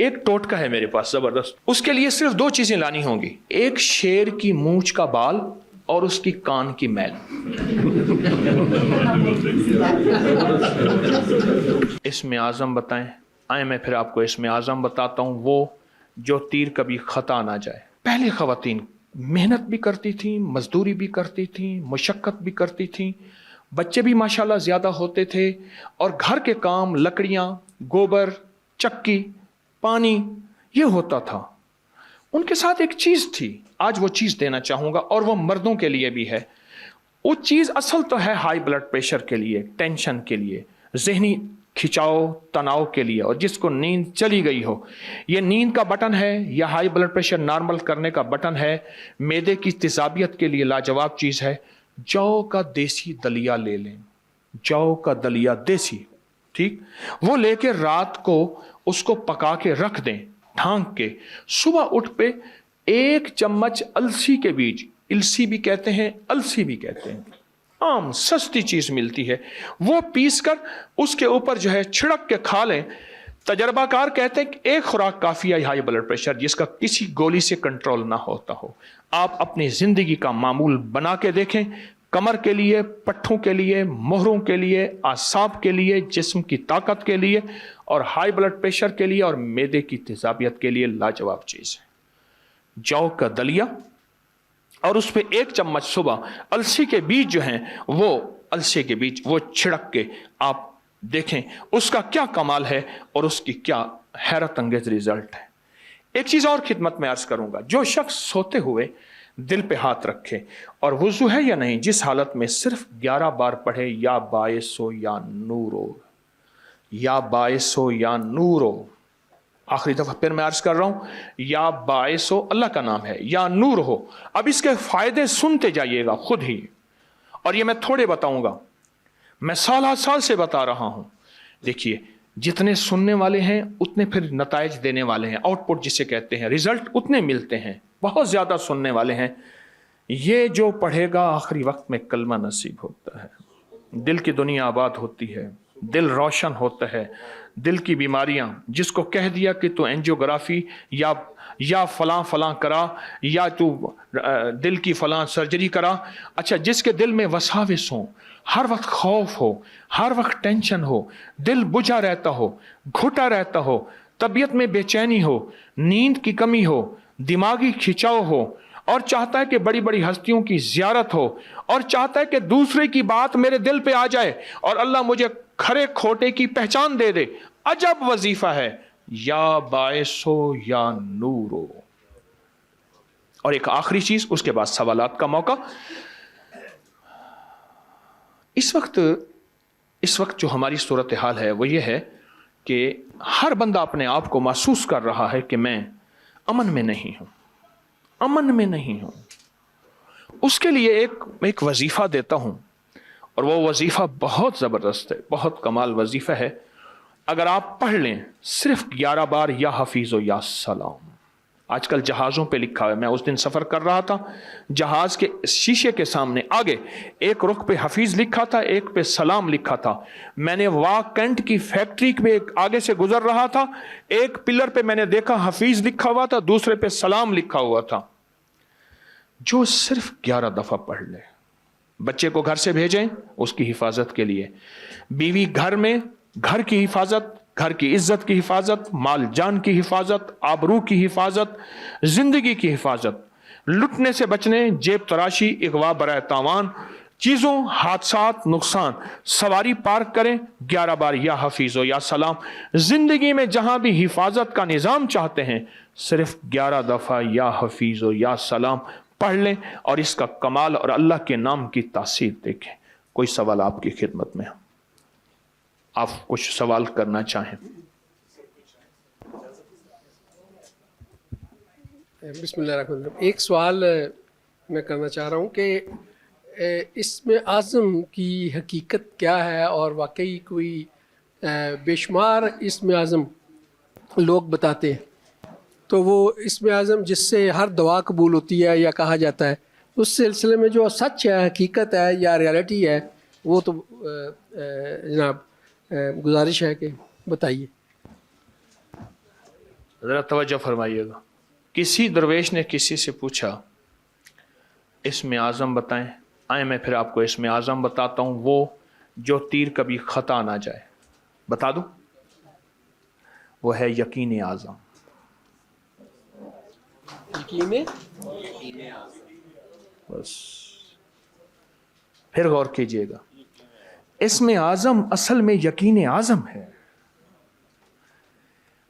ایک ٹوٹکا ہے میرے پاس زبردست. اس کے لیے صرف 2 چیزیں لانی ہوں گی, ایک شیر کی مونچھ کا بال اور اس کی کان کی میل. اسم اعظم بتائیں. آئیں میں پھر آپ کو اسم اعظم بتاتا ہوں, وہ جو تیر کبھی خطا نہ جائے. پہلے خواتین محنت بھی کرتی تھیں, مزدوری بھی کرتی تھیں, مشقت بھی کرتی تھیں, بچے بھی ماشاءاللہ زیادہ ہوتے تھے, اور گھر کے کام, لکڑیاں, گوبر, چکی, پانی, یہ ہوتا تھا. ان کے ساتھ ایک چیز تھی, آج وہ چیز دینا چاہوں گا, اور وہ مردوں کے لیے بھی ہے. وہ چیز اصل تو ہے ہائی بلڈ پریشر کے لیے, ٹینشن کے لیے, ذہنی کھچاؤ تناؤ کے لیے, اور جس کو نیند چلی گئی ہو, یہ نیند کا بٹن ہے یا ہائی بلڈ پریشر نارمل کرنے کا بٹن ہے. معدے کی تیزابیت کے لیے لاجواب چیز ہے. جو کا دیسی دلیا لے لیں, جو کا دلیا دیسی, ٹھیک, وہ لے کے رات کو اس کو پکا کے رکھ دیں ڈھانک کے. صبح اٹھ پہ 1 چمچ السی کے بیج, السی بھی کہتے ہیں, السی بھی کہتے ہیں, عام سستی چیز ملتی ہے, وہ پیس کر اس کے اوپر جو ہے چھڑک کے کھا لیں. تجربہ کار کہتے ہیں کہ 1 خوراک کافی ہے ہائی بلڈ پریشر جس کا کسی گولی سے کنٹرول نہ ہوتا ہو. آپ اپنی زندگی کا معمول بنا کے دیکھیں, کمر کے لیے, پٹھوں کے لیے, مہروں کے لیے, اعصاب کے لیے, جسم کی طاقت کے لیے, اور ہائی بلڈ پریشر کے لیے اور معدے کی تیزابیت کے لیے لاجواب چیز ہے. جو کا دلیا, اور اس پہ 1 چمچ صبح السی کے بیج جو ہیں, وہ السی کے بیج وہ چھڑک کے آپ دیکھیں اس کا کیا کمال ہے اور اس کی کیا حیرت انگیز ریزلٹ ہے. ایک چیز اور خدمت میں عرض کروں گا, جو شخص سوتے ہوئے دل پہ ہاتھ رکھے اور وضو ہے یا نہیں, جس حالت میں صرف 11 بار پڑھے یا باعث ہو یا نور ہو, یا باعث ہو یا نور ہو. آخری دفعہ پھر میں عرض کر رہا ہوں, یا باعث ہو اللہ کا نام ہے, یا نور ہو. اب اس کے فائدے سنتے جائیے گا خود ہی, اور یہ میں تھوڑے بتاؤں گا, میں سال سے بتا رہا ہوں. دیکھیے, جتنے سننے والے ہیں اتنے پھر نتائج دینے والے ہیں, آؤٹ پٹ جسے کہتے ہیں, ریزلٹ اتنے ملتے ہیں. بہت زیادہ سننے والے ہیں. یہ جو پڑھے گا آخری وقت میں کلمہ نصیب ہوتا ہے, دل کی دنیا آباد ہوتی ہے, دل روشن ہوتا ہے. دل کی بیماریاں, جس کو کہہ دیا کہ تو اینجیوگرافی یا فلاں کرا, یا تو دل کی فلاں سرجری کرا, اچھا جس کے دل میں وساوس ہوں, ہر وقت خوف ہو, ہر وقت ٹینشن ہو, دل بجھا رہتا ہو, گھٹا رہتا ہو, طبیعت میں بے چینی ہو, نیند کی کمی ہو, دماغی کھچاؤ ہو, اور چاہتا ہے کہ بڑی بڑی ہستیوں کی زیارت ہو, اور چاہتا ہے کہ دوسرے کی بات میرے دل پہ آ جائے اور اللہ مجھے کھرے کھوٹے کی پہچان دے دے. عجب وظیفہ ہے, یا باعث ہو یا نور ہو. اور ایک آخری چیز, اس کے بعد سوالات کا موقع. اس وقت جو ہماری صورتحال ہے وہ یہ ہے کہ ہر بندہ اپنے آپ کو محسوس کر رہا ہے کہ میں امن میں نہیں ہوں, امن میں نہیں ہوں. اس کے لیے ایک وظیفہ دیتا ہوں, اور وہ وظیفہ بہت زبردست ہے, بہت کمال وظیفہ ہے. اگر آپ پڑھ لیں صرف 11 بار یا حفیظ و یا سلام. آج کل جہازوں پہ لکھا ہے, میں اس دن سفر کر رہا تھا, جہاز کے شیشے کے سامنے آگے ایک رخ پہ حفیظ لکھا تھا, ایک پہ سلام لکھا تھا. میں نے واکنٹ کی فیکٹری پہ آگے سے گزر رہا تھا, ایک پلر پہ میں نے دیکھا حفیظ لکھا ہوا تھا, دوسرے پہ سلام لکھا ہوا تھا. جو صرف 11 دفعہ پڑھ لے. بچے کو گھر سے بھیجیں اس کی حفاظت کے لیے, بیوی گھر میں, گھر کی حفاظت, گھر کی عزت کی حفاظت, مال جان کی حفاظت, آبرو کی حفاظت, زندگی کی حفاظت, لٹنے سے بچنے, جیب تراشی, اغوا برائے تاوان, چیزوں, حادثات, نقصان. سواری پارک کریں, 11 بار یا حفیظ و یا سلام. زندگی میں جہاں بھی حفاظت کا نظام چاہتے ہیں, صرف 11 دفعہ یا حفیظ و یا سلام پڑھ لیں, اور اس کا کمال اور اللہ کے نام کی تاثیر دیکھیں. کوئی سوال آپ کی خدمت میں؟ آپ کچھ سوال کرنا چاہیں؟ بسم اللہ الرحمن الرحیم. ایک سوال میں کرنا چاہ رہا ہوں کہ اسم اعظم کی حقیقت کیا ہے, اور واقعی کوئی بے شمار اسم اعظم لوگ بتاتے ہیں, تو وہ اسم اعظم جس سے ہر دعا قبول ہوتی ہے یا کہا جاتا ہے, اس سلسلے میں جو سچ ہے, حقیقت ہے یا ریالٹی ہے, وہ تو جناب گزارش ہے کہ بتائیے. ذرا توجہ فرمائیے گا. کسی درویش نے کسی سے پوچھا اسم اعظم بتائیں. آئیں میں پھر آپ کو اسم اعظم بتاتا ہوں وہ جو تیر کبھی خطا نہ جائے. بتا دوں؟ وہ ہے یقین اعظم. یقین بس پھر غور کیجئے گا. اسم اعظم اصل میں یقین اعظم ہے.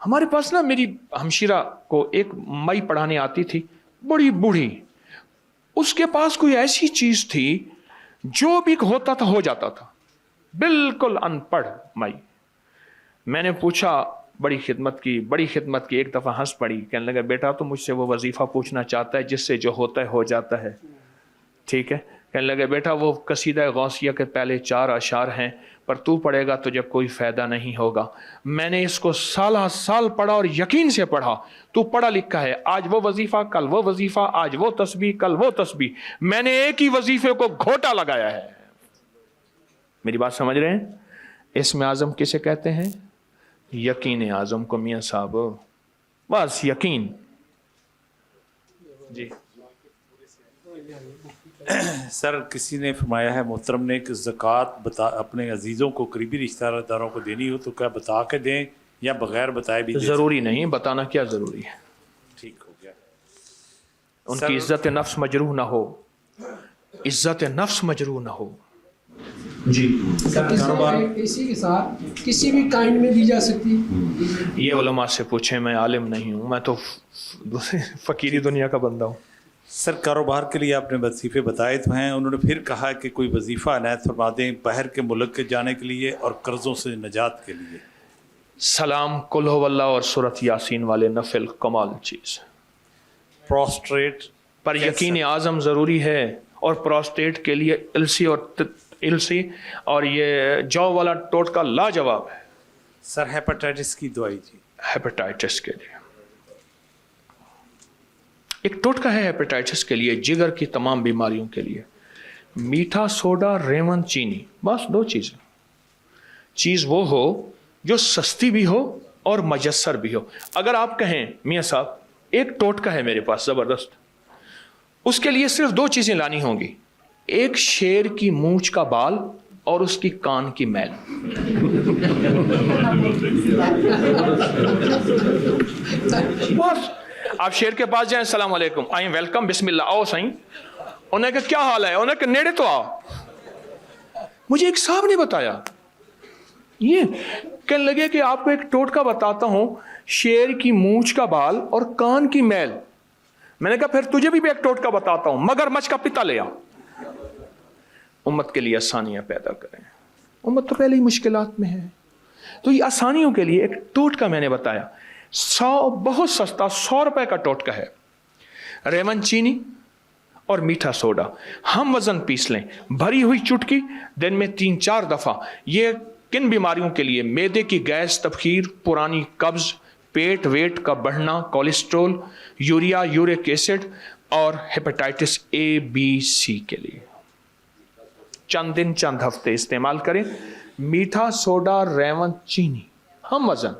ہمارے پاس نا میری ہمشیرہ کو ایک مائی پڑھانے آتی تھی, بڑی بوڑھی. اس کے پاس کوئی ایسی چیز تھی جو بھی ہوتا تھا ہو جاتا تھا, بالکل ان پڑھ مائی. میں نے پوچھا, بڑی خدمت کی. ایک دفعہ ہنس پڑی, کہنے لگا بیٹا تو مجھ سے وہ وظیفہ پوچھنا چاہتا ہے جس سے جو ہوتا ہے ہو جاتا ہے. ٹھیک ہے. کہنے لگا بیٹا وہ قصیدہ غوثیہ کے پہلے 4 اشعار ہیں, پر تو پڑھے گا تو جب کوئی فائدہ نہیں ہوگا. میں نے اس کو سال پڑھا اور یقین سے پڑھا. تو پڑھا لکھا ہے, آج وہ وظیفہ کل وہ وظیفہ, آج وہ تسبیح کل وہ تسبیح. میں نے ایک ہی وظیفے کو گھوٹا لگایا ہے. میری بات سمجھ رہے ہیں؟ اسم اعظم کسے کہتے ہیں؟ یقین اعظم کو میاں صاحب. بس یقین. جی سر, کسی نے فرمایا ہے محترم نے کہ زکوٰۃ اپنے عزیزوں کو, قریبی رشتہ داروں کو دینی ہو تو کیا بتا کے دیں یا بغیر بتائے بھی دیں؟ ضروری نہیں, بتانا کیا ضروری ہے. ٹھیک ہو گیا. ان کی عزت نفس مجروح نہ ہو, عزت نفس مجروح نہ ہو. جی اسی کے ساتھ کسی بھی کائنڈ میں دی جا سکتی. یہ علماء سے پوچھیں, میں عالم نہیں ہوں, میں تو فقیری دنیا کا بندہ ہوں. سر, کاروبار کے لیے آپ نے وظیفے بتائے تو ہیں, انہوں نے پھر کہا کہ کوئی وظیفہ عنایت فرما دیں باہر کے ملک کے جانے کے لیے اور قرضوں سے نجات کے لیے. سلام, قل ہو اللہ اور سورۃ یاسین والے نفل کمال چیز. پروسٹریٹ پر یقین اعظم ضروری ہے, اور پروسٹیٹ کے لیے السی اور یہ جو والا ٹوٹکا لاجواب ہے. سر, ہیپاٹائٹس کی دوائی جی. ہیپاٹائٹس کے لیے ایک ٹوٹکا ہے, ہیپاٹائٹس کے لیے, جگر کی تمام بیماریوں کے لیے. میٹھا سوڈا, ریون, چینی, بس 2 چیزیں. چیز وہ ہو جو سستی بھی ہو اور میسر بھی ہو. اگر آپ کہیں میاں صاحب ایک ٹوٹکا ہے میرے پاس زبردست, اس کے لیے صرف 2 چیزیں لانی ہوں گی, ایک شیر کی مونچھ کا بال اور اس کی کان کی میل. بس آپ شیر کے پاس جائیں, السلام علیکم, آئیں, ویلکم, بسم اللہ, آؤ سائیں. انہیں کہا کیا حال ہے, انہیں کہا نیڑے تو آؤ. مجھے ایک صاحب نے بتایا, یہ کہنے لگے کہ آپ کو ایک ٹوٹکا بتاتا ہوں, شیر کی مونچھ کا بال اور کان کی میل. میں نے کہا پھر تجھے بھی ایک ٹوٹکا بتاتا ہوں, مگر مچھ کا پتا لے آ. امت کے لیے آسانیاں پیدا کریں. امت تو پہلے ہی مشکلات میں ہے, تو یہ آسانیوں کے لیے ایک ٹوٹکا میں نے بتایا. 100 بہت سستا 100 روپے کا ٹوٹکا ہے. ریون چینی اور میٹھا سوڈا ہم وزن پیس لیں, بھری ہوئی چٹکی, دن میں 3-4 دفعہ. یہ کن بیماریوں کے لیے؟ معدے کی گیس, تبخیر, پرانی قبض, پیٹ ویٹ کا بڑھنا, کولیسٹرول, یوریا, یورک ایسڈ اور ہیپاٹائٹس ABC کے لیے. چند دن چند ہفتے استعمال کریں. میٹھا سوڈا, ریون چینی ہم وزن,